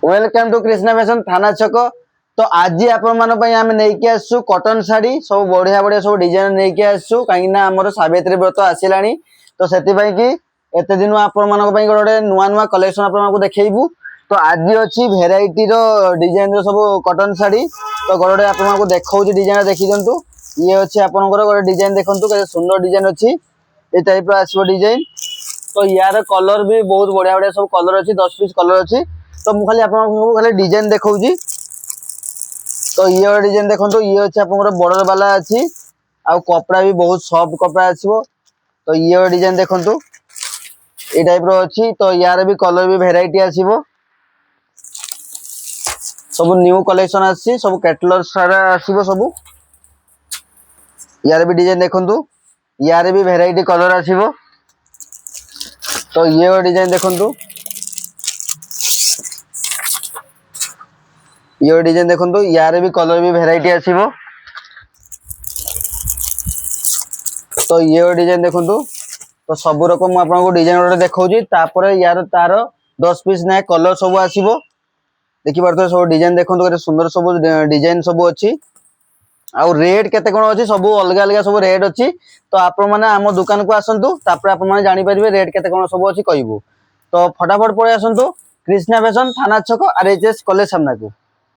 Welcome to Krishna fashion थाना छक। तो आज आपण नहीं आसु कॉटन साड़ी सब बढ़िया बढ़िया सब डिजाइन नहीं आसु कहीं आमर सावित्री व्रत आसला तो से एत दिन आपण गोटे नुआ नुआ कलेक्शन आपको देखू। तो आज अच्छी भेराइटी डिजाइन सब कॉटन साड़ी तो गोटे आपको देखा डिजाइन देखी दिंतु। ये अच्छे आपंकर गोटे डिजाइन देखु के सुंदर डिजाइन अच्छी ये टाइप आसो डिजाइन। तो यार कलर भी बहुत बढ़िया बढ़िया सब कलर अच्छी 10 पीस कलर अच्छी। तो मुझे खाली आपको खाली डिजाइन देखा। तो ये डिजाइन देखो ये अच्छे आप बॉर्डर वाला अच्छी आ कपड़ा भी बहुत सॉफ्ट कपड़ा आसो। तो ये डिजाइन देखो ये टाइप अच्छी। तो यार भी कलर भी भेराइटी आसो सब न्यू कलेक्शन आसी सब कैटलॉग सारा आसो सब। यार भी डिजाइन देखो यार भी भेराइटी कलर आसो। तो ये डिजाइन देखो ये डिजाइन देखो यार भी कलर भी भेराइटी आसो। तो ये डिजाइन देखो तो सब रकम आपको डिजाइन गोटे देखा यार तार 10 पीस ना कलर सब आसो। देखिए सब डिजाइन देखो सुंदर सब डिजाइन सब अच्छी आउ रेट केते कोन अछि सब अलग अलग सब रेट अछि। तो आपण माने आम दुकान को आसंतु तापर आपण माने जानि परिबे रेट केते कोन सब अछि कहबो। तो फटाफट पळे आसंतु कृष्णा फैशन थाना छक आरएचएस कॉलेज सामना को।